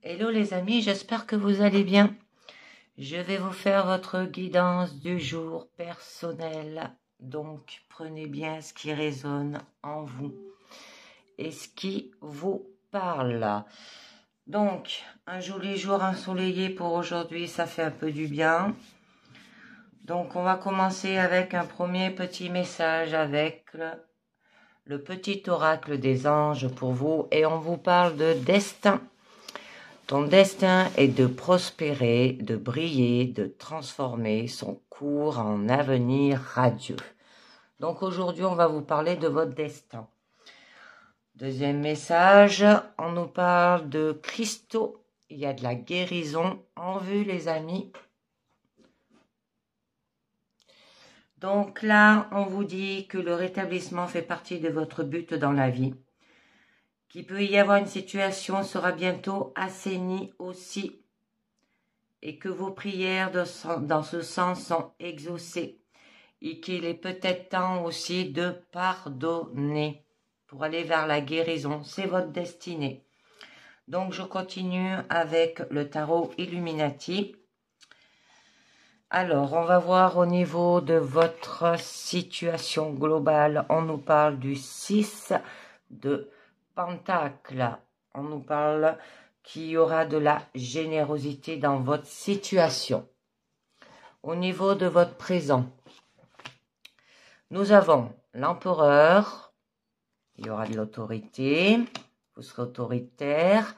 Hello les amis, j'espère que vous allez bien. Je vais vous faire votre guidance du jour personnelle. Donc prenez bien ce qui résonne en vous et ce qui vous parle. Donc un joli jour ensoleillé pour aujourd'hui, ça fait un peu du bien. Donc on va commencer avec un premier petit message avec le petit oracle des anges pour vous et on vous parle de destin. Ton destin est de prospérer, de briller, de transformer son cours en avenir radieux. Donc aujourd'hui, on va vous parler de votre destin. Deuxième message, on nous parle de cristaux. Il y a de la guérison en vue, les amis. Donc là, on vous dit que le rétablissement fait partie de votre but dans la vie. Qu'il peut y avoir une situation sera bientôt assainie aussi. Et que vos prières dans ce sens sont exaucées. Et qu'il est peut-être temps aussi de pardonner pour aller vers la guérison. C'est votre destinée. Donc je continue avec le tarot Illuminati. Alors, on va voir au niveau de votre situation globale. On nous parle du 6 de Pentacle. On nous parle qu'il y aura de la générosité dans votre situation. Au niveau de votre présent, nous avons l'empereur. Il y aura de l'autorité. Vous serez autoritaire.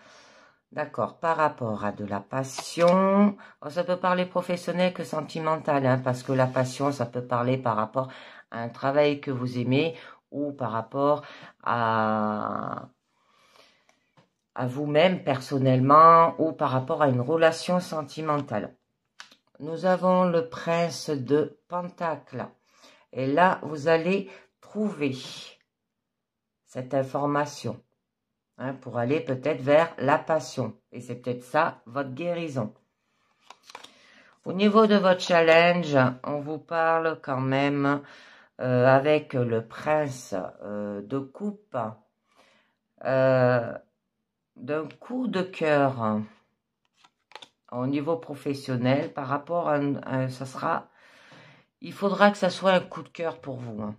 D'accord, par rapport à de la passion, ça peut parler professionnel que sentimental, hein, parce que la passion, ça peut parler par rapport à un travail que vous aimez ou par rapport à vous-même personnellement ou par rapport à une relation sentimentale. Nous avons le prince de Pentacle. Et là, vous allez trouver cette information. Pour aller peut-être vers la passion. Et c'est peut-être ça, votre guérison. Au niveau de votre challenge, on vous parle quand même avec le prince de coupe d'un coup de cœur au niveau professionnel par rapport à ça sera, il faudra que ça soit un coup de cœur pour vous.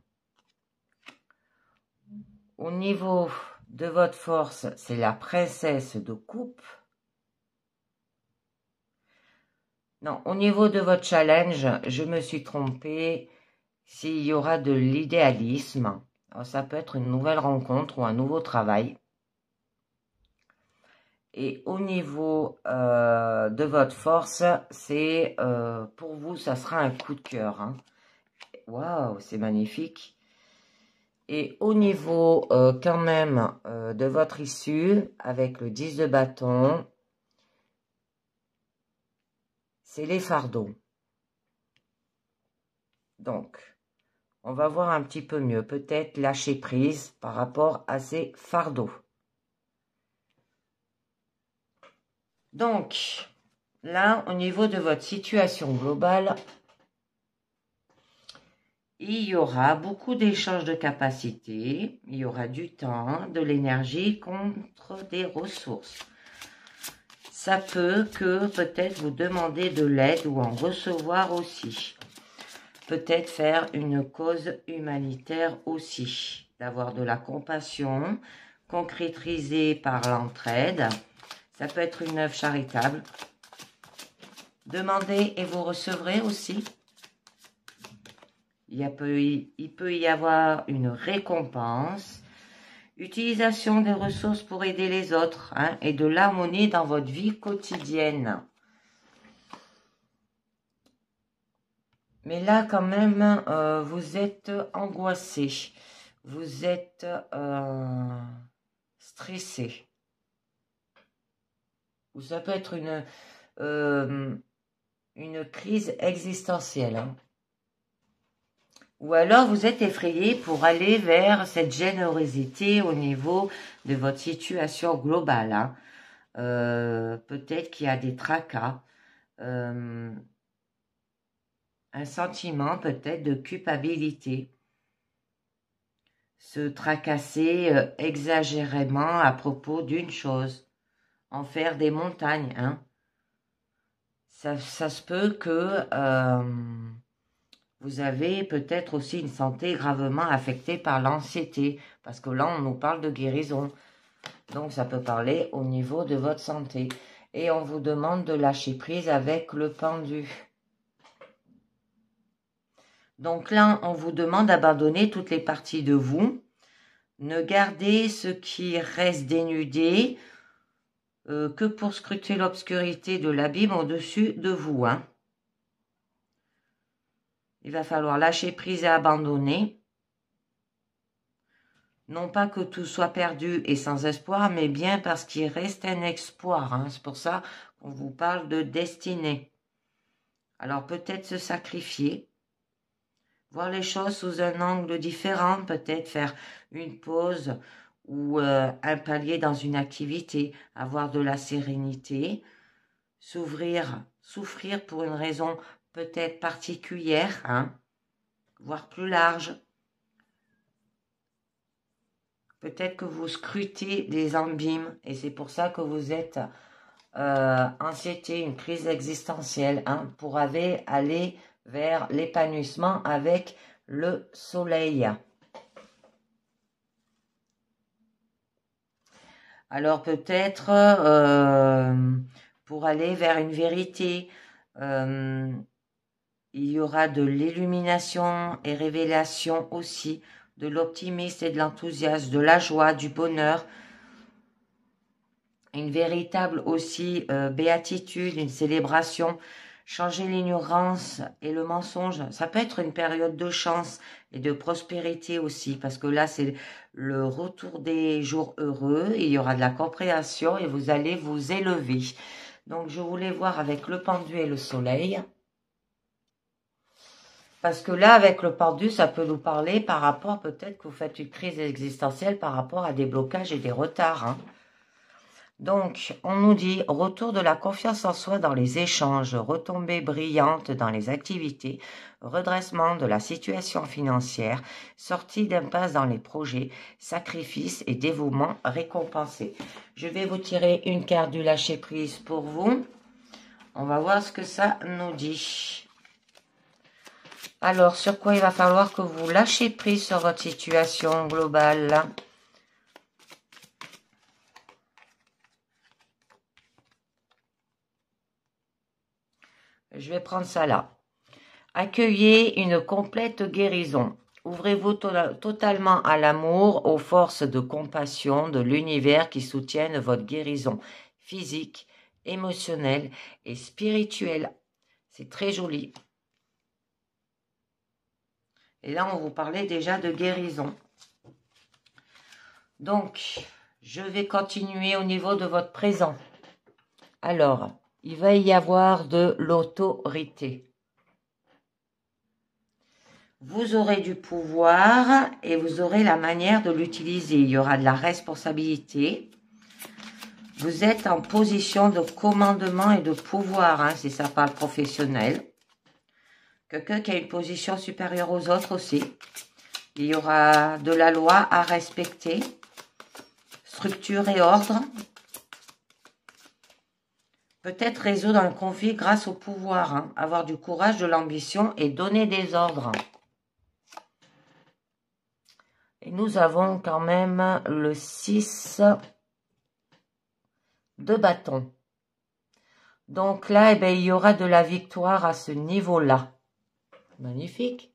Au niveau de votre force, c'est la princesse de coupe. Non, au niveau de votre challenge, je me suis trompée. S'il y aura de l'idéalisme, ça peut être une nouvelle rencontre ou un nouveau travail. Et au niveau de votre force, c'est pour vous, ça sera un coup de cœur. Waouh, c'est magnifique. Et au niveau quand même de votre issue, avec le 10 de bâton, c'est les fardeaux. Donc, on va voir un petit peu mieux. Peut-être lâcher prise par rapport à ces fardeaux. Donc, là, au niveau de votre situation globale, il y aura beaucoup d'échanges de capacités, il y aura du temps, de l'énergie contre des ressources. Ça peut que peut-être vous demander de l'aide ou en recevoir aussi. Peut-être faire une cause humanitaire aussi. D'avoir de la compassion, concrétisée par l'entraide. Ça peut être une œuvre charitable. Demandez et vous recevrez aussi. Il peut y avoir une récompense, utilisation des ressources pour aider les autres et de l'harmonie dans votre vie quotidienne. Mais là, quand même, vous êtes angoissé, vous êtes stressé. Ou ça peut être une crise existentielle. Ou alors vous êtes effrayé pour aller vers cette générosité au niveau de votre situation globale. Peut-être qu'il y a des tracas, un sentiment peut-être de culpabilité. Se tracasser exagérément à propos d'une chose. en faire des montagnes. Hein. Ça se peut que vous avez peut-être aussi une santé gravement affectée par l'anxiété, parce que là, on nous parle de guérison. Donc, ça peut parler au niveau de votre santé. Et on vous demande de lâcher prise avec le pendu. Donc là, on vous demande d'abandonner toutes les parties de vous. Ne gardez ce qui reste dénudé que pour scruter l'obscurité de l'abîme au-dessus de vous. Hein. Il va falloir lâcher prise et abandonner. Non pas que tout soit perdu et sans espoir, mais bien parce qu'il reste un espoir. Hein. C'est pour ça qu'on vous parle de destinée. Alors peut-être se sacrifier, voir les choses sous un angle différent, peut-être faire une pause ou un palier dans une activité, avoir de la sérénité, souffrir pour une raison peut-être particulière, hein, voire plus large. Peut-être que vous scrutez des abîmes et c'est pour ça que vous êtes anxiété, une crise existentielle, hein, pour aller vers l'épanouissement avec le soleil. Alors peut-être pour aller vers une vérité, il y aura de l'illumination et révélation aussi, de l'optimisme et de l'enthousiasme, de la joie, du bonheur, une véritable aussi béatitude, une célébration, changer l'ignorance et le mensonge. Ça peut être une période de chance et de prospérité aussi, parce que là, c'est le retour des jours heureux, il y aura de la compréhension et vous allez vous élever. Donc, je voulais voir avec le pendu et le soleil. Parce que là, avec le pendu, ça peut nous parler par rapport, peut-être que vous faites une crise existentielle par rapport à des blocages et des retards. Hein. Donc, on nous dit retour de la confiance en soi dans les échanges, retombées brillantes dans les activités, redressement de la situation financière, sortie d'impasse dans les projets, sacrifice et dévouement récompensé. Je vais vous tirer une carte du lâcher prise pour vous. On va voir ce que ça nous dit. Alors, sur quoi il va falloir que vous lâchez prise sur votre situation globale ? Je vais prendre ça là. Accueillez une complète guérison. Ouvrez-vous totalement à l'amour, aux forces de compassion de l'univers qui soutiennent votre guérison physique, émotionnelle et spirituelle. C'est très joli. Et là, on vous parlait déjà de guérison. Donc, je vais continuer au niveau de votre présent. Alors, il va y avoir de l'autorité. Vous aurez du pouvoir et vous aurez la manière de l'utiliser. Il y aura de la responsabilité. Vous êtes en position de commandement et de pouvoir, hein, si ça parle professionnel. Quelqu'un qui a une position supérieure aux autres aussi. Il y aura de la loi à respecter. Structure et ordre. Peut-être résoudre un conflit grâce au pouvoir. Hein, avoir du courage, de l'ambition et donner des ordres. Et nous avons quand même le 6 de bâton. Donc là, eh bien, il y aura de la victoire à ce niveau-là. Magnifique.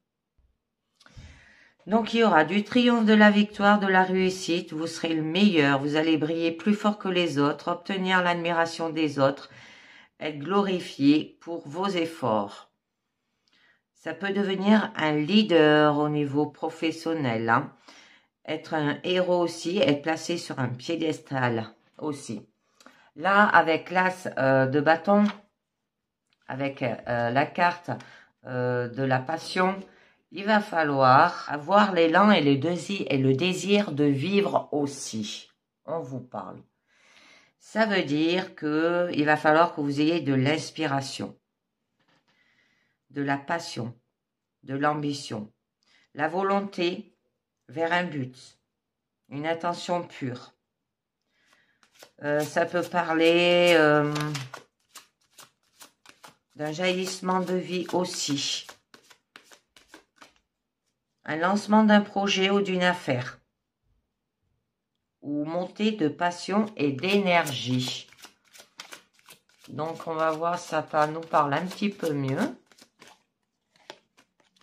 Donc il y aura du triomphe, de la victoire, de la réussite. Vous serez le meilleur. Vous allez briller plus fort que les autres, obtenir l'admiration des autres, être glorifié pour vos efforts. Ça peut devenir un leader au niveau professionnel. Hein. Être un héros aussi, être placé sur un piédestal aussi. Là, avec l'as de bâton, avec la carte de la passion, il va falloir avoir l'élan et le désir de vivre aussi. On vous parle. Ça veut dire qu'il va falloir que vous ayez de l'inspiration, de la passion, de l'ambition, la volonté vers un but, une intention pure. Ça peut parler d'un jaillissement de vie aussi. Un lancement d'un projet ou d'une affaire. Ou montée de passion et d'énergie. Donc, on va voir, ça nous parle un petit peu mieux.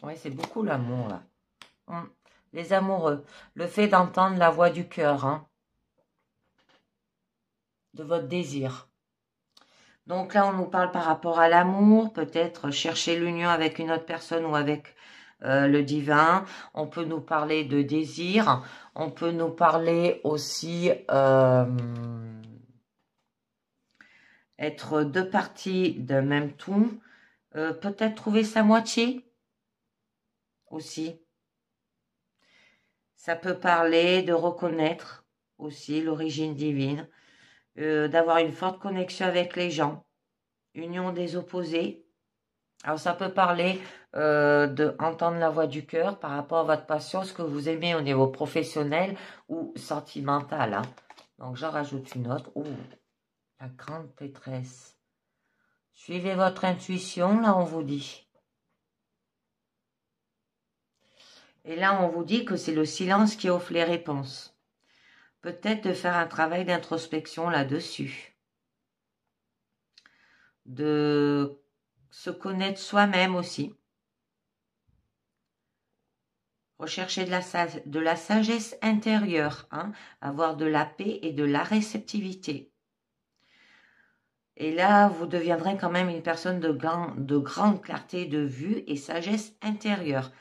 Oui, c'est beaucoup l'amour, là. Les amoureux. Le fait d'entendre la voix du cœur, hein, de votre désir. Donc là, on nous parle par rapport à l'amour, peut-être chercher l'union avec une autre personne ou avec le divin. On peut nous parler de désir. On peut nous parler aussi être deux parties d'un même tout. Peut-être trouver sa moitié aussi. Ça peut parler de reconnaître aussi l'origine divine, d'avoir une forte connexion avec les gens, union des opposés. Alors ça peut parler d'entendre la voix du cœur par rapport à votre passion, ce que vous aimez au niveau professionnel ou sentimental. Hein. Donc j'en rajoute une autre. Oh, la grande pétresse. Suivez votre intuition, là on vous dit. Et là on vous dit que c'est le silence qui offre les réponses. Peut-être de faire un travail d'introspection là-dessus. De se connaître soi-même aussi. Rechercher de la sagesse intérieure, hein, avoir de la paix et de la réceptivité. Et là, vous deviendrez quand même une personne de grande clarté de vue et sagesse intérieure.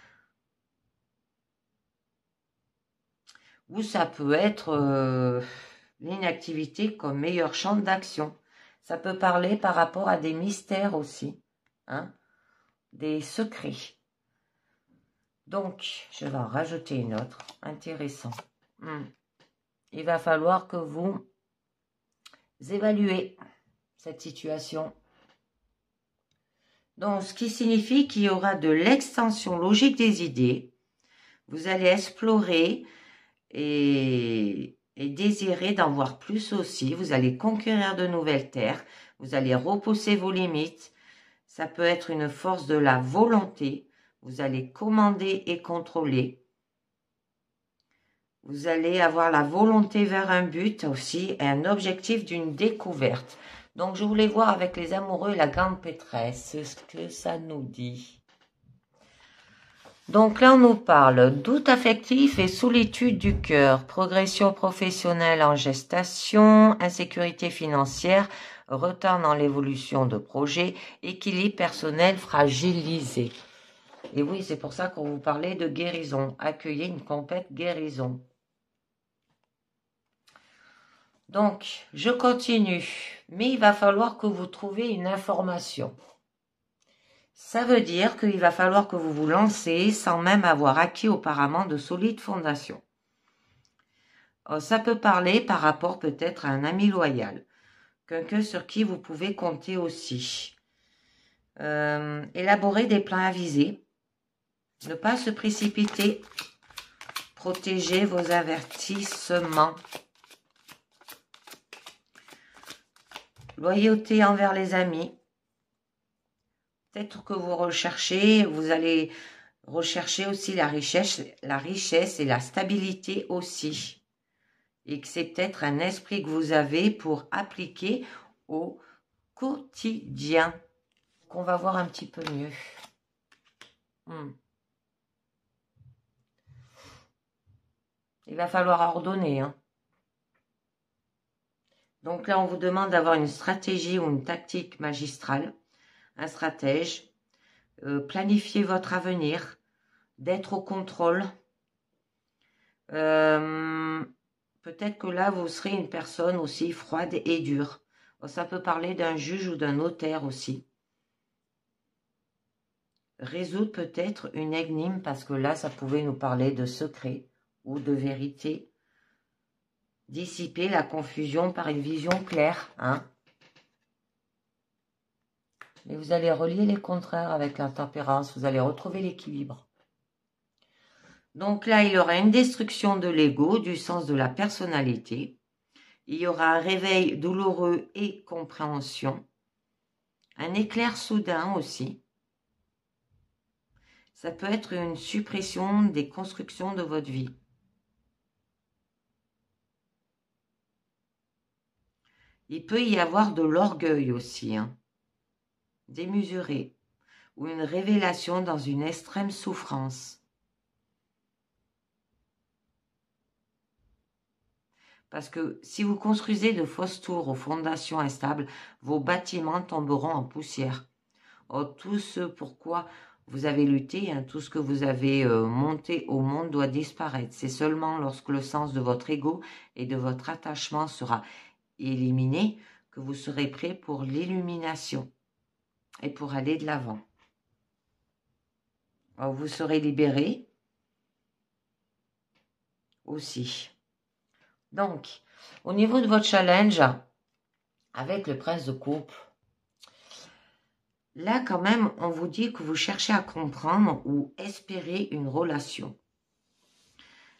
Ou ça peut être l'inactivité comme meilleur champ d'action. Ça peut parler par rapport à des mystères aussi, hein, des secrets. Donc, je vais en rajouter une autre, intéressant. Il va falloir que vous évaluez cette situation. Donc, ce qui signifie qu'il y aura de l'extension logique des idées. Vous allez explorer et désirer d'en voir plus aussi. Vous allez conquérir de nouvelles terres. Vous allez repousser vos limites. Ça peut être une force de la volonté. Vous allez commander et contrôler. Vous allez avoir la volonté vers un but aussi et un objectif d'une découverte. Donc, je voulais voir avec les amoureux et la grande pétresse ce que ça nous dit. Donc là, on nous parle doute affectif et solitude du cœur, progression professionnelle en gestation, insécurité financière, retard dans l'évolution de projet, équilibre personnel fragilisé. Et oui, c'est pour ça qu'on vous parlait de guérison. Accueillez une complète guérison. Donc, je continue. Mais il va falloir que vous trouviez une information. Ça veut dire qu'il va falloir que vous vous lancez sans même avoir acquis auparavant de solides fondations. Ça peut parler par rapport peut-être à un ami loyal. Quelqu'un sur qui vous pouvez compter aussi. Élaborer des plans avisés. Ne pas se précipiter. Protéger vos avertissements. Loyauté envers les amis. Peut-être que vous allez rechercher aussi la richesse et la stabilité aussi. Et que c'est peut-être un esprit que vous avez pour appliquer au quotidien. Qu'on va voir un petit peu mieux. Il va falloir ordonner. Hein. Donc là, on vous demande d'avoir une stratégie ou une tactique magistrale, un stratège, planifier votre avenir, d'être au contrôle. Peut-être que là, vous serez une personne aussi froide et dure. Ça peut parler d'un juge ou d'un notaire aussi. Résoudre peut-être une énigme, parce que là, ça pouvait nous parler de secret ou de vérité. Dissiper la confusion par une vision claire. Hein. Mais vous allez relier les contraires avec la tempérance. Vous allez retrouver l'équilibre. Donc là, il y aura une destruction de l'ego, du sens de la personnalité. Il y aura un réveil douloureux et compréhension. Un éclair soudain aussi. Ça peut être une suppression des constructions de votre vie. Il peut y avoir de l'orgueil aussi, hein, démesuré, ou une révélation dans une extrême souffrance. Parce que si vous construisez de fausses tours aux fondations instables, vos bâtiments tomberont en poussière. Or, tout ce pourquoi vous avez lutté, hein, tout ce que vous avez monté au monde doit disparaître. C'est seulement lorsque le sens de votre ego et de votre attachement sera éliminé que vous serez prêt pour l'illumination et pour aller de l'avant. Vous serez libéré aussi. Donc, au niveau de votre challenge, avec le prince de coupe, là quand même, on vous dit que vous cherchez à comprendre ou espérer une relation.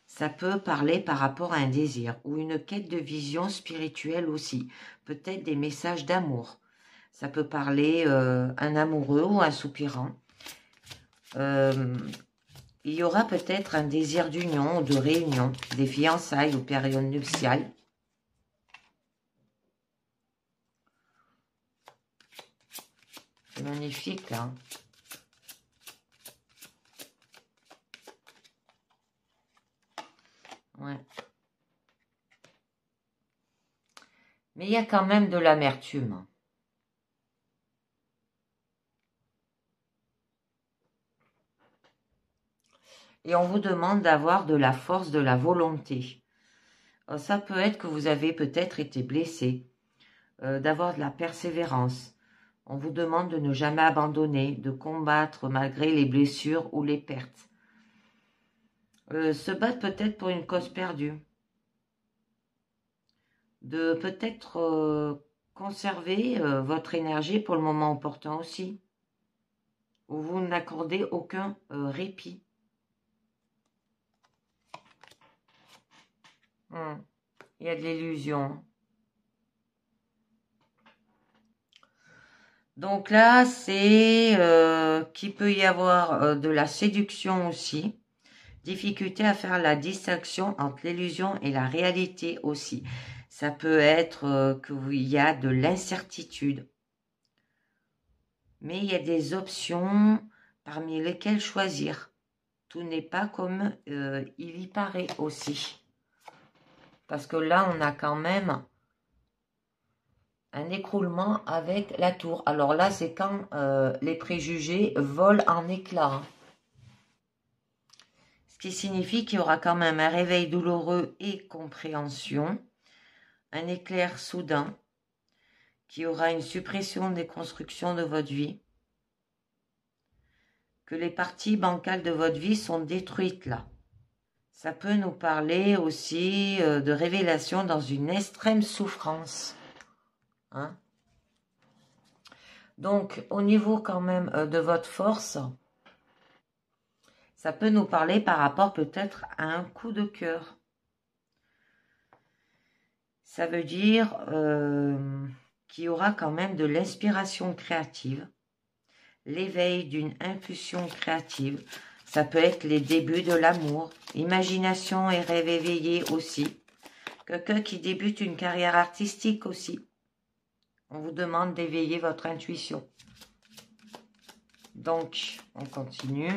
Ça peut parler par rapport à un désir ou une quête de vision spirituelle aussi. Peut-être des messages d'amour. Ça peut parler un amoureux ou un soupirant. Il y aura peut-être un désir d'union ou de réunion, des fiançailles ou périodes nuptiales. C'est magnifique, là. Ouais. Mais il y a quand même de l'amertume. Et on vous demande d'avoir de la force, de la volonté. Ça peut être que vous avez peut-être été blessé, d'avoir de la persévérance. On vous demande de ne jamais abandonner, de combattre malgré les blessures ou les pertes. Se battre peut-être pour une cause perdue. De peut-être conserver votre énergie pour le moment opportun aussi. Où vous n'accordez aucun répit. Il y a de l'illusion. Donc là, c'est qu'il peut y avoir de la séduction aussi. Difficulté à faire la distinction entre l'illusion et la réalité aussi. Ça peut être qu'il y a de l'incertitude. Mais il y a des options parmi lesquelles choisir. Tout n'est pas comme il y paraît aussi. Parce que là, on a quand même un écroulement avec la tour. Alors là, c'est quand les préjugés volent en éclats. Ce qui signifie qu'il y aura quand même un réveil douloureux et compréhension, un éclair soudain, qu'il y aura une suppression des constructions de votre vie, que les parties bancales de votre vie sont détruites là. Ça peut nous parler aussi de révélation dans une extrême souffrance. Hein? Donc, au niveau quand même de votre force, ça peut nous parler par rapport peut-être à un coup de cœur. Ça veut dire qu'il y aura quand même de l'inspiration créative, l'éveil d'une impulsion créative. Ça peut être les débuts de l'amour, imagination et rêve éveillé aussi. Quelqu'un qui débute une carrière artistique aussi. On vous demande d'éveiller votre intuition. Donc, on continue.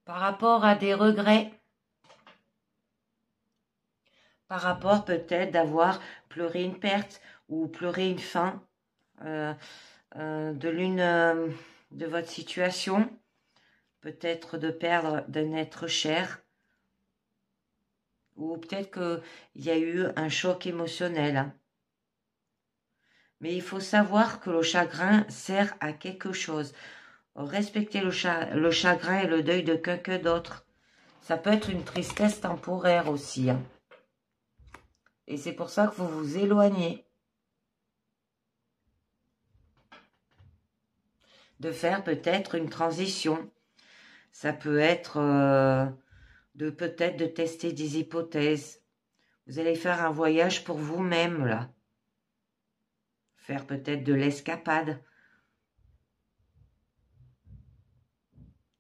Par rapport à des regrets, par rapport peut-être d'avoir pleuré une perte ou pleuré une fin de l'une de votre situation, peut-être de perdre d'un être cher, ou peut-être qu'il y a eu un choc émotionnel. Hein. Mais il faut savoir que le chagrin sert à quelque chose. Respecter le chagrin et le deuil de quelqu'un d'autre. Ça peut être une tristesse temporaire aussi. Hein. Et c'est pour ça que vous vous éloignez. De faire peut-être une transition. Ça peut être peut-être de tester des hypothèses. Vous allez faire un voyage pour vous-même, là. Faire peut-être de l'escapade.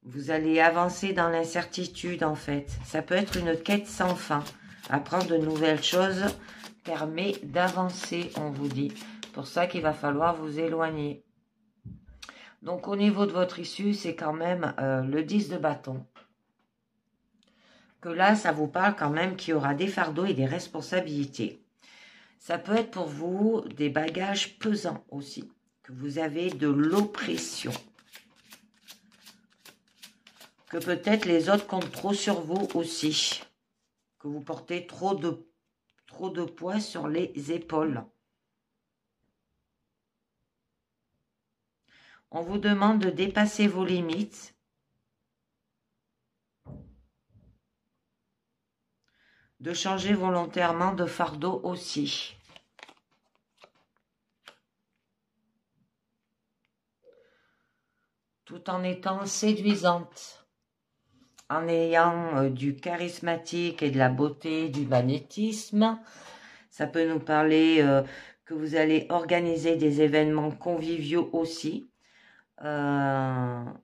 Vous allez avancer dans l'incertitude, en fait. Ça peut être une quête sans fin. Apprendre de nouvelles choses permet d'avancer, on vous dit. Pour ça qu'il va falloir vous éloigner. Donc, au niveau de votre issue, c'est quand même le 10 de bâton. Que là, ça vous parle quand même qu'il y aura des fardeaux et des responsabilités. Ça peut être pour vous des bagages pesants aussi. Que vous avez de l'oppression. Que peut-être les autres comptent trop sur vous aussi. Que vous portez trop de poids sur les épaules. On vous demande de dépasser vos limites. De changer volontairement de fardeau aussi. Tout en étant séduisante. En ayant du charismatique et de la beauté, du magnétisme. Ça peut nous parler que vous allez organiser des événements conviviaux aussi. On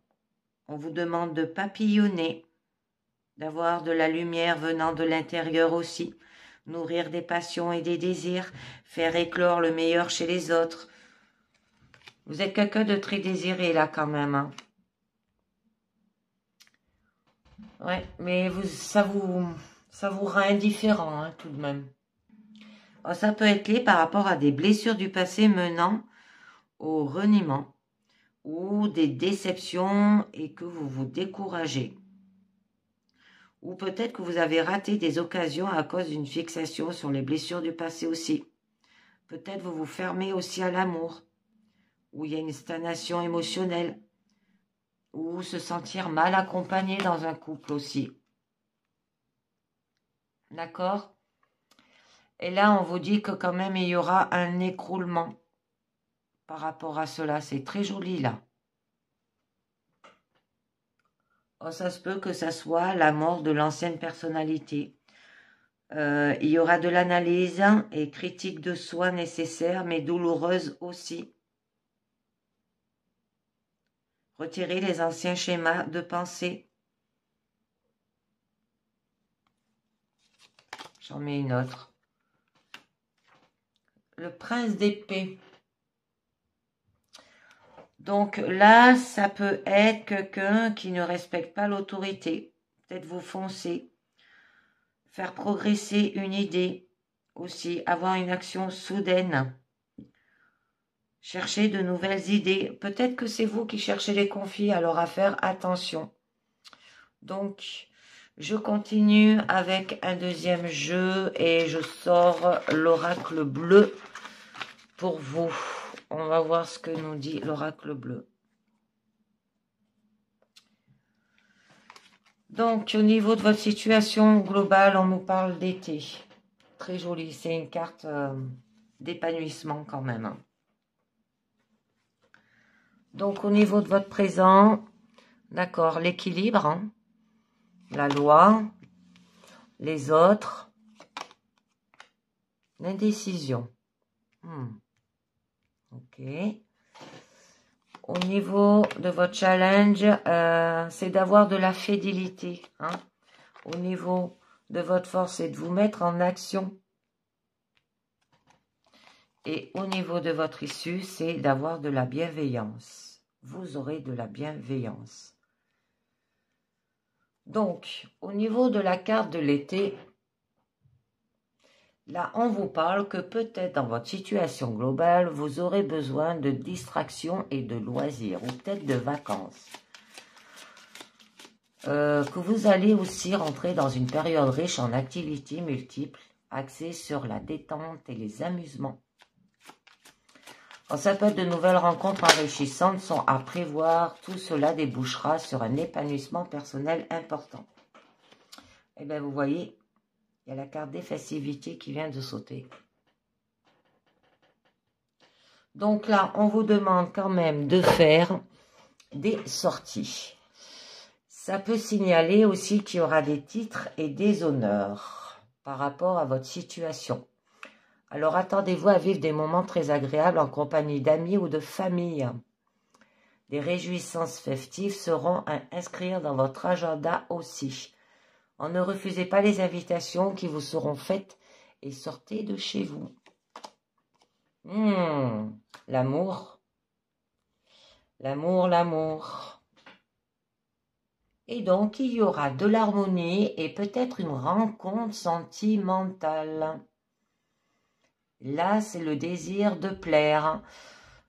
vous demande de papillonner. D'avoir de la lumière venant de l'intérieur aussi, nourrir des passions et des désirs, faire éclore le meilleur chez les autres. Vous êtes quelqu'un de très désiré là quand même. Hein. Ouais, mais ça vous rend indifférent hein, tout de même. Alors, ça peut être lié par rapport à des blessures du passé menant au reniement ou des déceptions et que vous vous découragez. Ou peut-être que vous avez raté des occasions à cause d'une fixation sur les blessures du passé aussi. Peut-être vous vous fermez aussi à l'amour, où il y a une stagnation émotionnelle, ou se sentir mal accompagné dans un couple aussi. D'accord? Et là, on vous dit que quand même, il y aura un écroulement par rapport à cela. C'est très joli là. Oh, ça se peut que ça soit la mort de l'ancienne personnalité. Il y aura de l'analyse et critique de soi nécessaire, mais douloureuse aussi. Retirer les anciens schémas de pensée. J'en mets une autre. Le prince d'épée. Donc là, ça peut être quelqu'un qui ne respecte pas l'autorité. Peut-être vous foncer. Faire progresser une idée. Aussi, avoir une action soudaine. Chercher de nouvelles idées. Peut-être que c'est vous qui cherchez les conflits, alors à faire attention. Donc, je continue avec un deuxième jeu et je sors l'oracle bleu pour vous. On va voir ce que nous dit l'oracle bleu. Donc, au niveau de votre situation globale, on nous parle d'été. Très joli, c'est une carte d'épanouissement quand même. Donc, au niveau de votre présent, d'accord, l'équilibre, hein, la loi, les autres, l'indécision. Ok. Au niveau de votre challenge, c'est d'avoir de la fidélité. Hein. Au niveau de votre force, c'est de vous mettre en action. Et au niveau de votre issue, c'est d'avoir de la bienveillance. Vous aurez de la bienveillance. Donc, au niveau de la carte de l'été, là, on vous parle que peut-être dans votre situation globale, vous aurez besoin de distraction et de loisirs, ou peut-être de vacances. Que vous allez aussi rentrer dans une période riche en activités multiples, axée sur la détente et les amusements. Alors, ça peut être de nouvelles rencontres enrichissantes sont à prévoir. Tout cela débouchera sur un épanouissement personnel important. Et bien, vous voyez, il y a la carte des festivités qui vient de sauter. Donc là, on vous demande quand même de faire des sorties. Ça peut signaler aussi qu'il y aura des titres et des honneurs par rapport à votre situation. Alors attendez-vous à vivre des moments très agréables en compagnie d'amis ou de famille. Des réjouissances festives seront à inscrire dans votre agenda aussi. Ne refusez pas les invitations qui vous seront faites et sortez de chez vous. L'amour. L'amour, l'amour. Et donc, il y aura de l'harmonie et peut-être une rencontre sentimentale. Là, c'est le désir de plaire.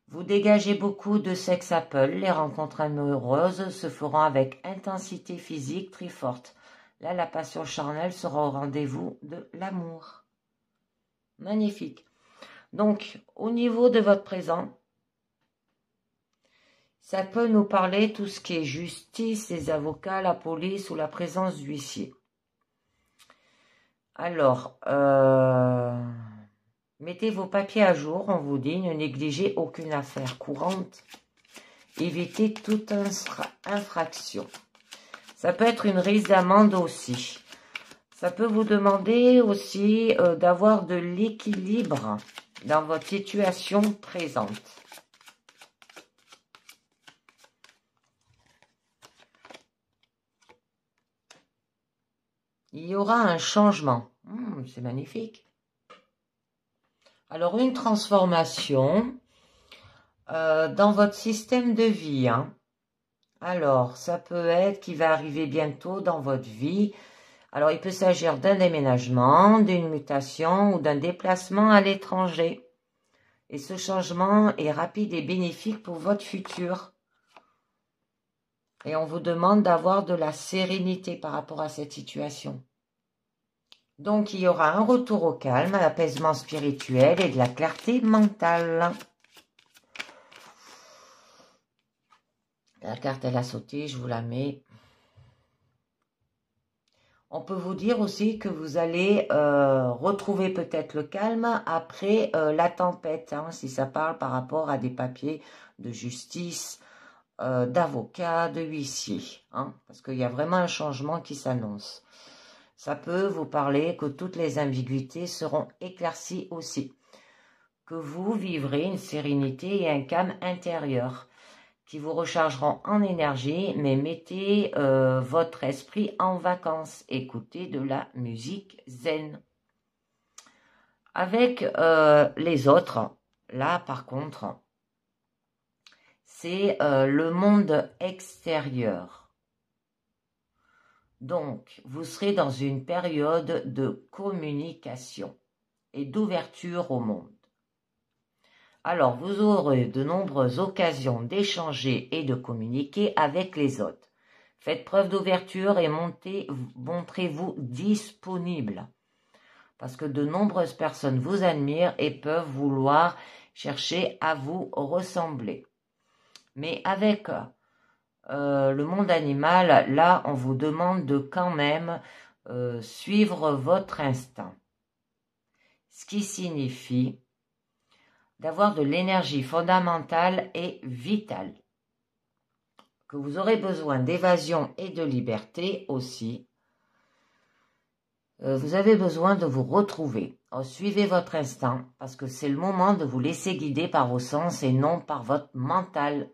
Vous dégagez beaucoup de sex appeal. Les rencontres amoureuses se feront avec intensité physique très forte. Là, la passion charnelle sera au rendez-vous de l'amour. Magnifique. Donc, au niveau de votre présent, ça peut nous parler tout ce qui est justice, les avocats, la police ou la présence d'huissier. Alors, mettez vos papiers à jour, on vous dit, ne négligez aucune affaire courante. Évitez toute infraction. Ça peut être une risque d'amende aussi. Ça peut vous demander aussi d'avoir de l'équilibre dans votre situation présente. Il y aura un changement. C'est magnifique. Alors, une transformation dans votre système de vie. Alors, ça peut être qui va arriver bientôt dans votre vie. Alors, il peut s'agir d'un déménagement, d'une mutation ou d'un déplacement à l'étranger. Et ce changement est rapide et bénéfique pour votre futur. Et on vous demande d'avoir de la sérénité par rapport à cette situation. Donc, il y aura un retour au calme, à l'apaisement spirituel et de la clarté mentale. La carte, elle a sauté, je vous la mets. On peut vous dire aussi que vous allez retrouver peut-être le calme après la tempête, si ça parle par rapport à des papiers de justice, d'avocat, de huissier, parce qu'il y a vraiment un changement qui s'annonce. Ça peut vous parler que toutes les ambiguïtés seront éclaircies aussi, que vous vivrez une sérénité et un calme intérieur qui vous rechargeront en énergie, mais mettez votre esprit en vacances, écoutez de la musique zen. Avec les autres, là par contre, c'est le monde extérieur. Donc, vous serez dans une période de communication et d'ouverture au monde. Alors, vous aurez de nombreuses occasions d'échanger et de communiquer avec les autres. Faites preuve d'ouverture et montrez-vous disponible. Parce que de nombreuses personnes vous admirent et peuvent vouloir chercher à vous ressembler. Mais avec le monde animal, là, on vous demande de quand même suivre votre instinct. Ce qui signifie d'avoir de l'énergie fondamentale et vitale. Que vous aurez besoin d'évasion et de liberté aussi. Vous avez besoin de vous retrouver. Suivez votre instinct parce que c'est le moment de vous laisser guider par vos sens et non par votre mental.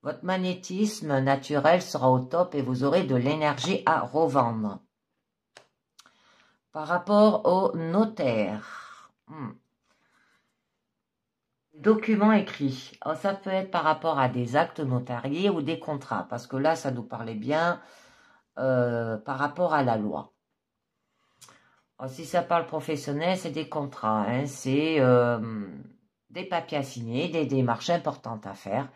Votre magnétisme naturel sera au top et vous aurez de l'énergie à revendre. Par rapport au notaire. Documents écrits. Alors, ça peut être par rapport à des actes notariés ou des contrats. Parce que là, ça nous parlait bien par rapport à la loi. Alors, si ça parle professionnel, c'est des contrats. C'est des papiers à signer, des démarches importantes à faire.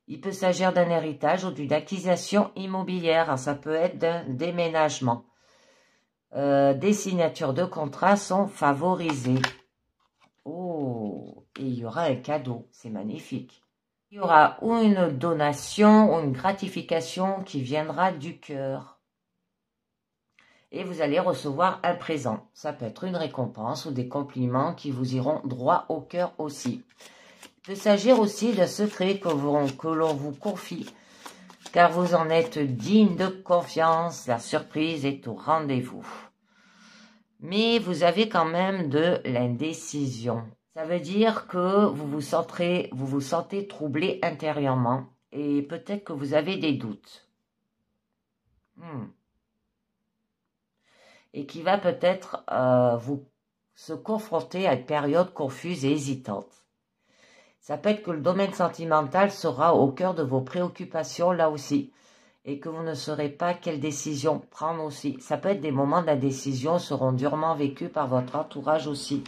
Il peut s'agir d'un héritage ou d'une acquisition immobilière. Ça peut être d'un déménagement. Des signatures de contrats sont favorisées. Oh, et il y aura un cadeau. C'est magnifique. Il y aura ou une donation ou une gratification qui viendra du cœur. Et vous allez recevoir un présent. Ça peut être une récompense ou des compliments qui vous iront droit au cœur aussi. Il peut s'agir aussi d'un secret que l'on vous confie. car vous en êtes digne de confiance, la surprise est au rendez-vous. Mais vous avez quand même de l'indécision. Ça veut dire que vous vous sentez troublé intérieurement et peut-être que vous avez des doutes. Et qui va peut-être vous se confronter à une période confuse et hésitante. Ça peut être que le domaine sentimental sera au cœur de vos préoccupations là aussi et que vous ne saurez pas quelle décision prendre aussi. Ça peut être des moments d'indécision seront durement vécus par votre entourage aussi.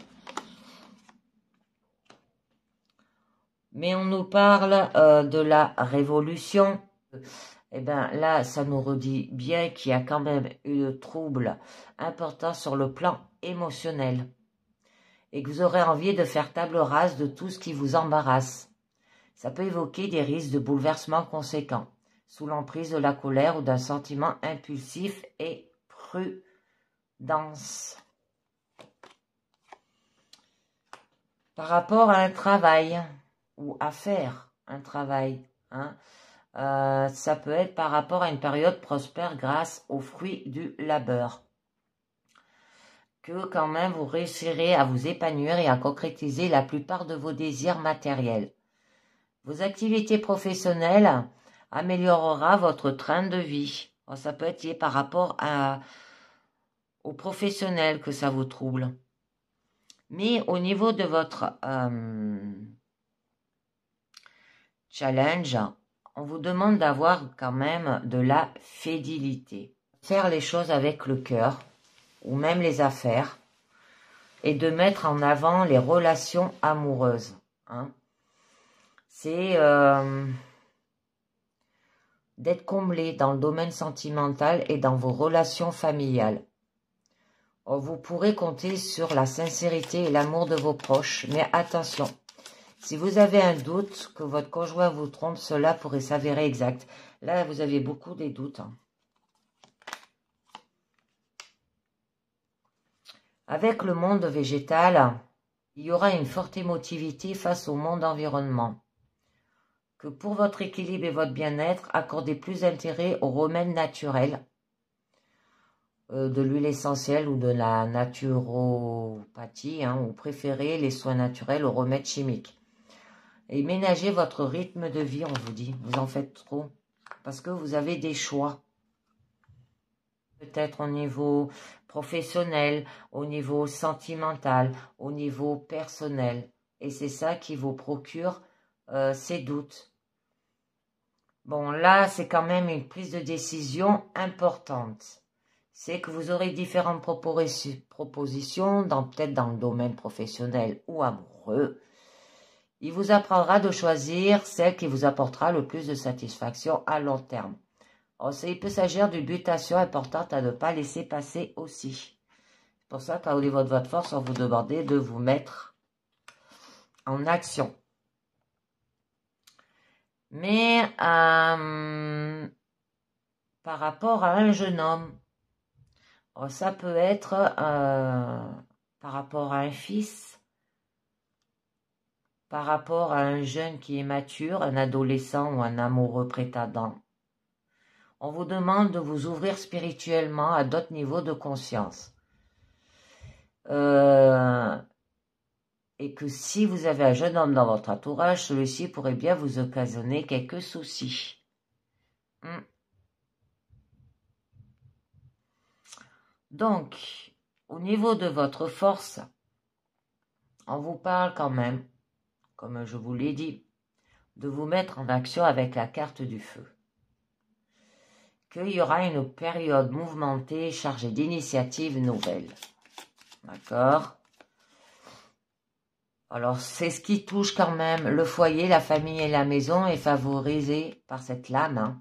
Mais on nous parle de la révolution. Eh bien là, ça nous redit bien qu'il y a quand même eu un trouble important sur le plan émotionnel. Et que vous aurez envie de faire table rase de tout ce qui vous embarrasse. Ça peut évoquer des risques de bouleversement conséquents, sous l'emprise de la colère ou d'un sentiment impulsif et prudence. Par rapport à un travail, ou à faire un travail, ça peut être par rapport à une période prospère grâce aux fruits du labeur. Que quand même vous réussirez à vous épanouir et à concrétiser la plupart de vos désirs matériels. Vos activités professionnelles améliorera votre train de vie. Alors, ça peut être lié par rapport aux professionnels que ça vous trouble. Mais au niveau de votre challenge, on vous demande d'avoir quand même de la fidélité. Faire les choses avec le cœur, ou même les affaires, et de mettre en avant les relations amoureuses. C'est d'être comblé dans le domaine sentimental et dans vos relations familiales. Vous pourrez compter sur la sincérité et l'amour de vos proches, mais attention, si vous avez un doute que votre conjoint vous trompe, cela pourrait s'avérer exact. Là, vous avez beaucoup des doutes. Avec le monde végétal, il y aura une forte émotivité face au monde environnement. Que pour votre équilibre et votre bien-être, accordez plus d'intérêt aux remèdes naturels, de l'huile essentielle ou de la naturopathie, ou préférez les soins naturels aux remèdes chimiques. Et ménagez votre rythme de vie, on vous dit. Vous en faites trop, parce que vous avez des choix. Peut-être au niveau professionnel, au niveau sentimental, au niveau personnel. Et c'est ça qui vous procure ces doutes. Bon, là, c'est quand même une prise de décision importante. C'est que vous aurez différentes propositions, peut-être dans le domaine professionnel ou amoureux. Il vous apprendra de choisir celle qui vous apportera le plus de satisfaction à long terme. Il peut s'agir d'une mutation importante à ne pas laisser passer aussi. C'est pour ça qu'au niveau de votre force, on vous demande de vous mettre en action. Mais par rapport à un jeune homme, ça peut être par rapport à un fils, par rapport à un jeune qui est mature, un adolescent ou un amoureux prétendant. On vous demande de vous ouvrir spirituellement à d'autres niveaux de conscience. Et que si vous avez un jeune homme dans votre entourage, celui-ci pourrait bien vous occasionner quelques soucis. Donc, au niveau de votre force, on vous parle quand même, comme je vous l'ai dit, de vous mettre en action avec la carte du feu. Qu'il y aura une période mouvementée chargée d'initiatives nouvelles. D'accord ? Alors, c'est ce qui touche quand même le foyer, la famille et la maison est favorisé par cette lame.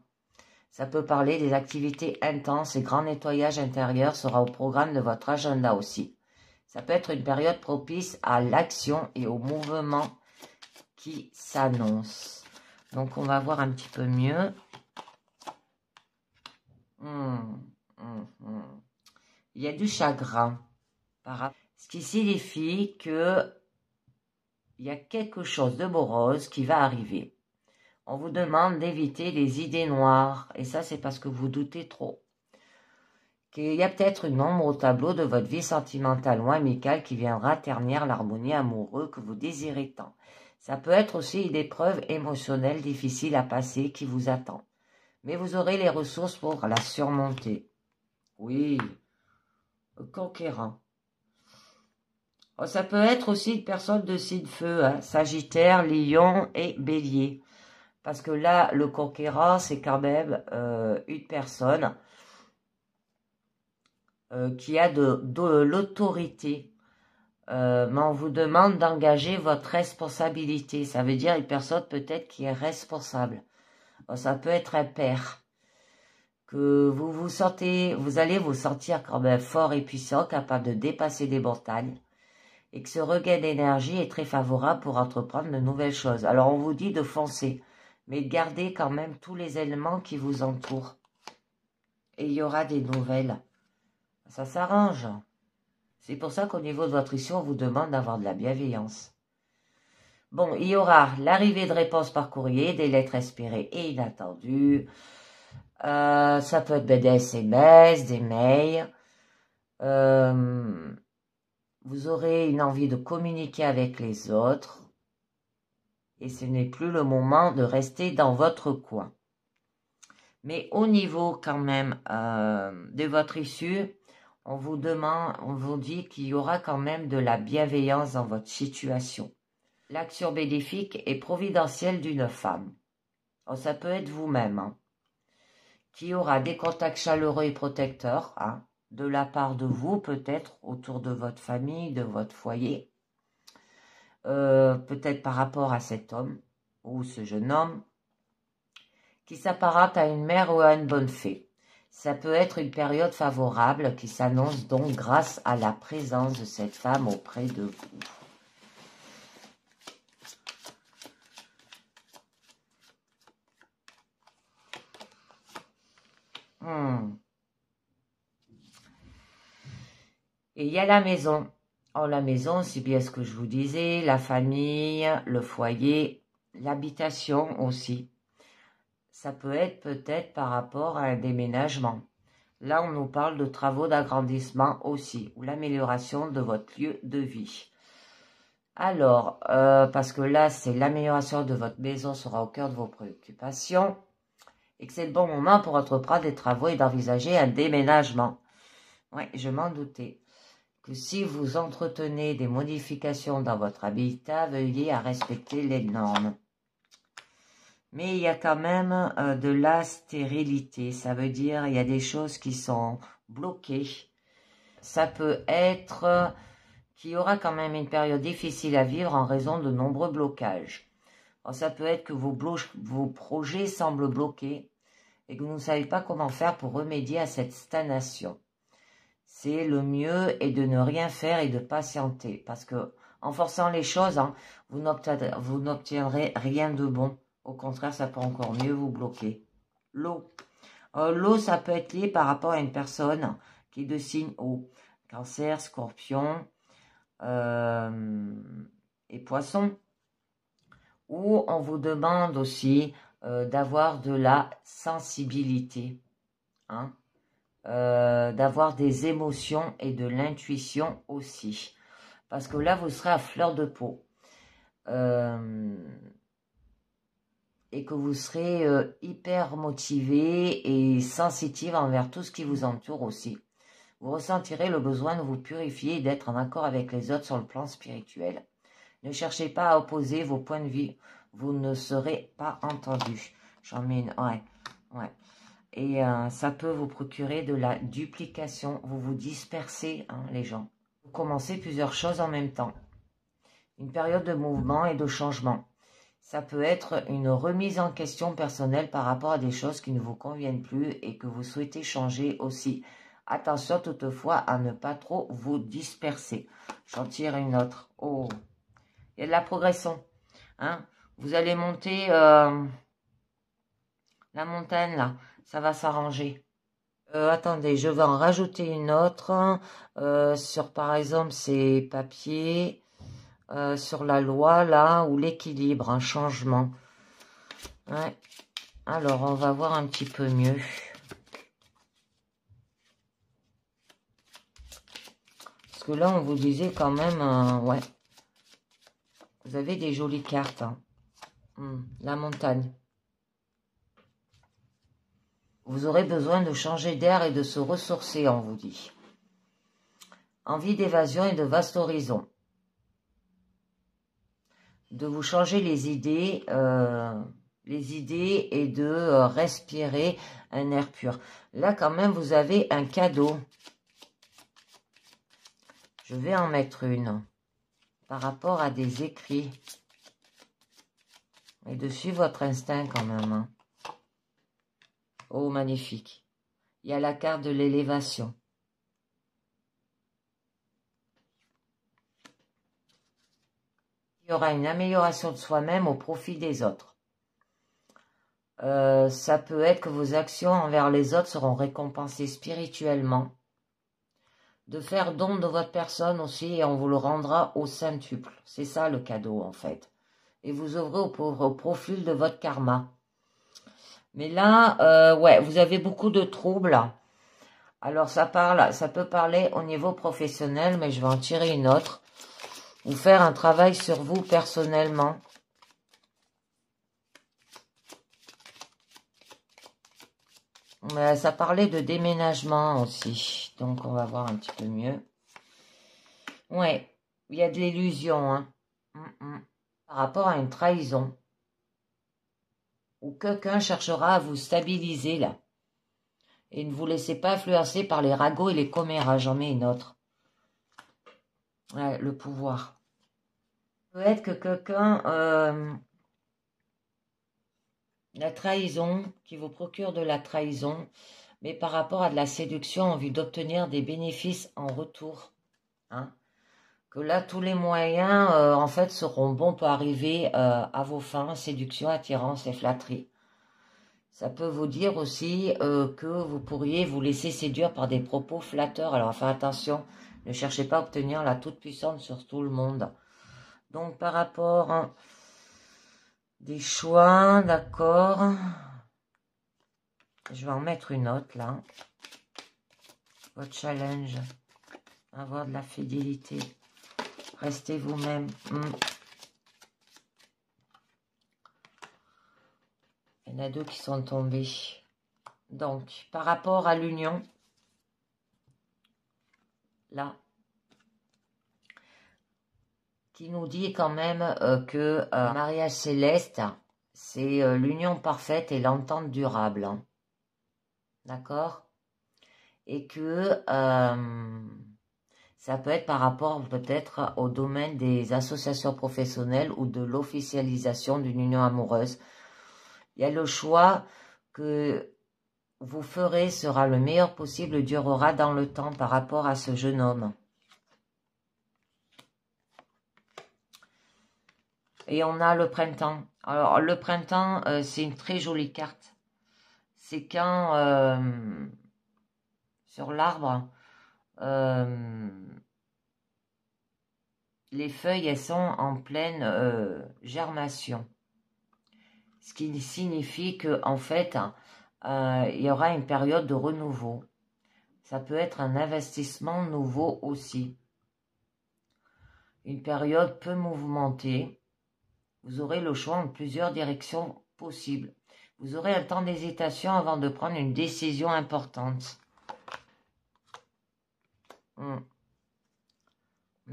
Ça peut parler des activités intenses et grand nettoyage intérieur sera au programme de votre agenda aussi. Ça peut être une période propice à l'action et au mouvement qui s'annonce. Donc, on va voir un petit peu mieux. Il y a du chagrin. Ce qui signifie que il y a quelque chose de morose qui va arriver. On vous demande d'éviter les idées noires. Et ça, c'est parce que vous doutez trop. Qu'il y a peut-être une ombre au tableau de votre vie sentimentale ou amicale qui viendra ternir l'harmonie amoureuse que vous désirez tant. Ça peut être aussi une épreuve émotionnelle difficile à passer qui vous attend. Mais vous aurez les ressources pour la surmonter. Oui, conquérant. Oh, ça peut être aussi une personne de signe feu, hein, Sagittaire, Lion et Bélier. Parce que là, le conquérant, c'est quand même une personne qui a de l'autorité. Mais on vous demande d'engager votre responsabilité. Ça veut dire une personne peut-être qui est responsable. Oh, ça peut être un père. Que vous allez vous sentir quand même fort et puissant, capable de dépasser des montagnes. Et que ce regain d'énergie est très favorable pour entreprendre de nouvelles choses. Alors on vous dit de foncer, mais gardez quand même tous les éléments qui vous entourent. Et il y aura des nouvelles. Ça s'arrange. C'est pour ça qu'au niveau de votre issue, on vous demande d'avoir de la bienveillance. Bon, il y aura l'arrivée de réponses par courrier, des lettres espérées et inattendues. Ça peut être des SMS, des mails. Vous aurez une envie de communiquer avec les autres. Et ce n'est plus le moment de rester dans votre coin. Mais au niveau quand même de votre issue, on vous dit qu'il y aura quand même de la bienveillance dans votre situation. L'action bénéfique et providentielle d'une femme. Alors, ça peut être vous-même, hein, qui aura des contacts chaleureux et protecteurs, hein, de la part de vous, peut-être, autour de votre famille, de votre foyer. Peut-être par rapport à cet homme, ou ce jeune homme, qui s'apparente à une mère ou à une bonne fée. Ça peut être une période favorable qui s'annonce donc grâce à la présence de cette femme auprès de vous. Et il y a la maison. Oh, la maison, c'est bien ce que je vous disais, la famille, le foyer, l'habitation aussi. Ça peut être peut-être par rapport à un déménagement. Là, on nous parle de travaux d'agrandissement aussi, ou l'amélioration de votre lieu de vie. Alors, parce que là, c'est l'amélioration de votre maison sera au cœur de vos préoccupations, et que c'est le bon moment pour entreprendre des travaux et d'envisager un déménagement. Oui, je m'en doutais. Que si vous entretenez des modifications dans votre habitat, veuillez à respecter les normes. Mais il y a quand même de la stérilité. Ça veut dire il y a des choses qui sont bloquées. Ça peut être qu'il y aura quand même une période difficile à vivre en raison de nombreux blocages. Alors, ça peut être que vos projets semblent bloqués et que vous ne savez pas comment faire pour remédier à cette stagnation. C'est le mieux est de ne rien faire et de patienter. Parce que en forçant les choses, hein, vous n'obtiendrez rien de bon. Au contraire, ça peut encore mieux vous bloquer. L'eau. L'eau, ça peut être lié par rapport à une personne qui est de signe eau. Cancer, Scorpion et Poisson. Ou on vous demande aussi d'avoir de la sensibilité. Hein, d'avoir des émotions et de l'intuition aussi. Parce que là, vous serez à fleur de peau. Et que vous serez hyper motivé et sensitive envers tout ce qui vous entoure aussi. Vous ressentirez le besoin de vous purifier et d'être en accord avec les autres sur le plan spirituel. Ne cherchez pas à opposer vos points de vue. Vous ne serez pas entendu. J'en mets une... Ouais. Et ça peut vous procurer de la duplication. Vous vous dispersez, hein, les gens. Vous commencez plusieurs choses en même temps. Une période de mouvement et de changement. Ça peut être une remise en question personnelle par rapport à des choses qui ne vous conviennent plus et que vous souhaitez changer aussi. Attention toutefois à ne pas trop vous disperser. J'en tire une autre. Oh, il y a de la progression. Hein, vous allez monter la montagne là. Ça va s'arranger. Attendez, je vais en rajouter une autre sur, par exemple, ces papiers, sur la loi, là, ou l'équilibre, un changement. Ouais. Alors, on va voir un petit peu mieux. Parce que là, on vous disait quand même, ouais. Vous avez des jolies cartes. Hein. La montagne. Vous aurez besoin de changer d'air et de se ressourcer, on vous dit. Envie d'évasion et de vastes horizons. De vous changer les idées et de respirer un air pur. Là, quand même, vous avez un cadeau. Je vais en mettre une par rapport à des écrits. Et de suivre votre instinct quand même. Hein. Oh, magnifique. Il y a la carte de l'élévation. Il y aura une amélioration de soi-même au profit des autres. Ça peut être que vos actions envers les autres seront récompensées spirituellement. De faire don de votre personne aussi et on vous le rendra au centuple. C'est ça le cadeau en fait. Et vous ouvrez au profil de votre karma. Mais là, ouais, vous avez beaucoup de troubles. Alors ça peut parler au niveau professionnel, mais je vais en tirer une autre. Ou faire un travail sur vous personnellement. Mais ça parlait de déménagement aussi. Donc on va voir un petit peu mieux. Ouais, il y a de l'illusion, hein. Par rapport à une trahison. Ou quelqu'un cherchera à vous stabiliser là. Et ne vous laissez pas influencer par les ragots et les commérages. J'en mets une autre. Ouais, le pouvoir. Peut être que quelqu'un... la trahison, qui vous procure de la trahison, mais par rapport à de la séduction en vue d'obtenir des bénéfices en retour. Hein. Que là, tous les moyens, en fait, seront bons pour arriver à vos fins, séduction, attirance et flatterie. Ça peut vous dire aussi que vous pourriez vous laisser séduire par des propos flatteurs. Alors, faire attention, ne cherchez pas à obtenir la toute-puissance sur tout le monde. Donc, par rapport à des choix, d'accord. Je vais en mettre une autre, là. Votre challenge, avoir de la fidélité. Restez vous-même. Il y en a deux qui sont tombés. Donc, par rapport à l'union, là, qui nous dit quand même que mariage céleste, c'est l'union parfaite et l'entente durable. Hein. D'accord? Et que ça peut être par rapport peut-être au domaine des associations professionnelles ou de l'officialisation d'une union amoureuse. Il y a le choix que vous ferez sera le meilleur possible, durera dans le temps par rapport à ce jeune homme. Et on a le printemps. Alors, le printemps, c'est une très jolie carte. C'est quand, sur l'arbre, les feuilles, elles sont en pleine germation. Ce qui signifie qu'en fait, il y aura une période de renouveau. Ça peut être un investissement nouveau aussi. Une période peu mouvementée. Vous aurez le choix en plusieurs directions possibles. Vous aurez un temps d'hésitation avant de prendre une décision importante. On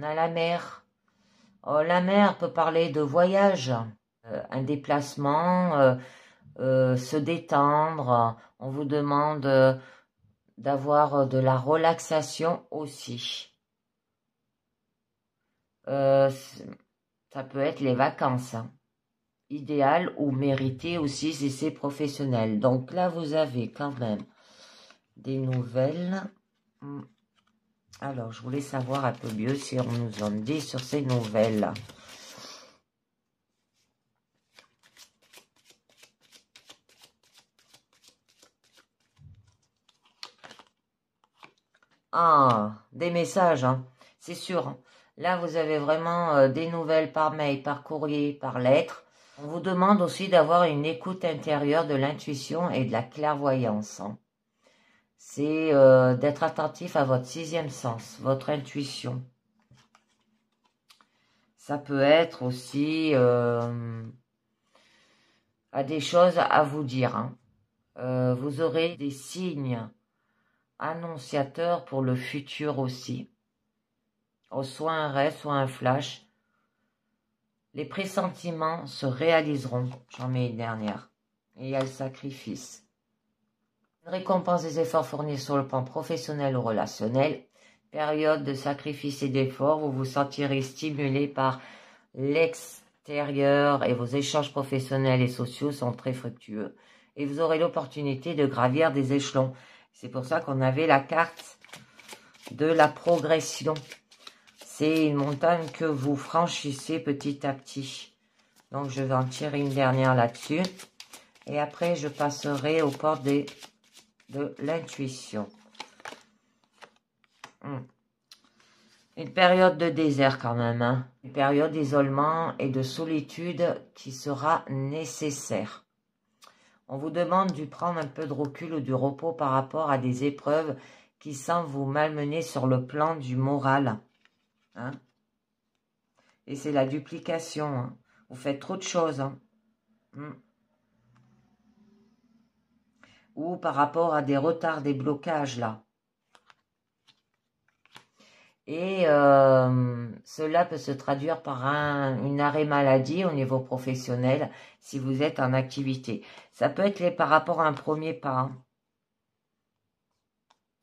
a la mer. Oh, la mer peut parler de voyage, un déplacement, se détendre. On vous demande d'avoir de la relaxation aussi. Ça peut être les vacances. Hein. Idéal ou mérité aussi si c'est professionnel. Donc là, vous avez quand même des nouvelles. Alors, je voulais savoir un peu mieux si on nous en dit sur ces nouvelles. Ah, des messages, hein. C'est sûr. Là, vous avez vraiment des nouvelles par mail, par courrier, par lettre. On vous demande aussi d'avoir une écoute intérieure de l'intuition et de la clairvoyance. Hein. C'est d'être attentif à votre sixième sens, votre intuition. Ça peut être aussi à des choses à vous dire. Hein. Vous aurez des signes annonciateurs pour le futur aussi. Soit un rêve, soit un flash. Les pressentiments se réaliseront. J'en mets une dernière. Et il y a le sacrifice. Une récompense des efforts fournis sur le plan professionnel ou relationnel. Période de sacrifice et d'effort. Vous vous sentirez stimulé par l'extérieur et vos échanges professionnels et sociaux sont très fructueux. Et vous aurez l'opportunité de gravir des échelons. C'est pour ça qu'on avait la carte de la progression. C'est une montagne que vous franchissez petit à petit. Donc, je vais en tirer une dernière là-dessus. Et après, je passerai aux portes de l'intuition. Une période de désert quand même. Hein. Une période d'isolement et de solitude qui sera nécessaire. On vous demande de prendre un peu de recul ou du repos par rapport à des épreuves qui semblent vous malmener sur le plan du moral. Hein? Et c'est la duplication. Hein. Vous faites trop de choses. Hein. Ou par rapport à des retards, des blocages là. Et cela peut se traduire par une arrêt maladie au niveau professionnel si vous êtes en activité. Ça peut être par rapport à un premier pas. Hein.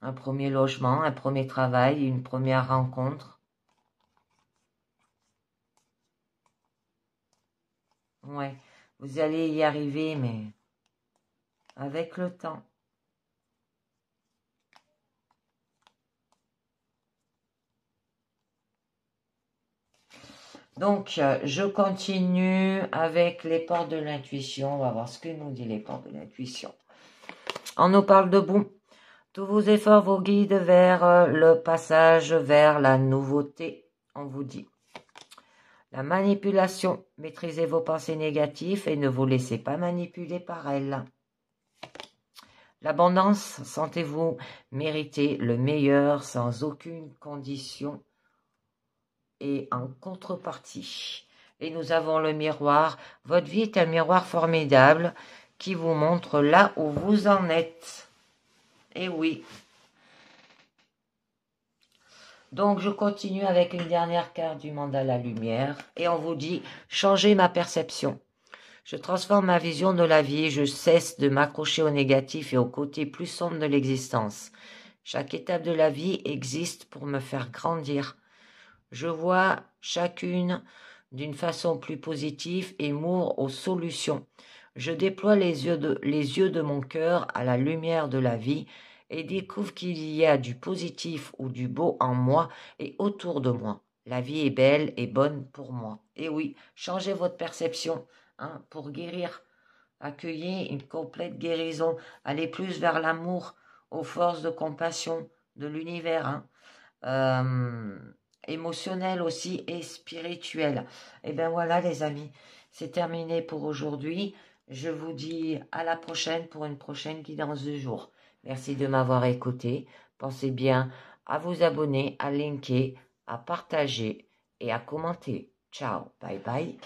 Un premier logement, un premier travail, une première rencontre. Ouais, vous allez y arriver, mais avec le temps. Donc, je continue avec les portes de l'intuition. On va voir ce que nous dit les portes de l'intuition. On nous parle de bon. Tous vos efforts vous guident vers le passage vers la nouveauté. On vous dit. La manipulation. Maîtrisez vos pensées négatives et ne vous laissez pas manipuler par elles. L'abondance. Sentez-vous mériter le meilleur sans aucune condition et en contrepartie. Et nous avons le miroir. Votre vie est un miroir formidable qui vous montre là où vous en êtes. Et oui. Donc, je continue avec une dernière carte du mandala lumière. Et on vous dit, changez ma perception. Je transforme ma vision de la vie. Je cesse de m'accrocher au négatif et au côté plus sombre de l'existence. Chaque étape de la vie existe pour me faire grandir. Je vois chacune d'une façon plus positive et m'ouvre aux solutions. Je déploie les yeux de mon cœur à la lumière de la vie et découvre qu'il y a du positif ou du beau en moi et autour de moi. La vie est belle et bonne pour moi. Et oui, changez votre perception pour guérir. Accueillez une complète guérison. Allez plus vers l'amour, aux forces de compassion de l'univers. Émotionnel aussi et spirituel. Et bien voilà les amis, c'est terminé pour aujourd'hui. Je vous dis à la prochaine pour une prochaine guidance du jour. Merci de m'avoir écouté. Pensez bien à vous abonner, à liker, à partager et à commenter. Ciao, bye bye.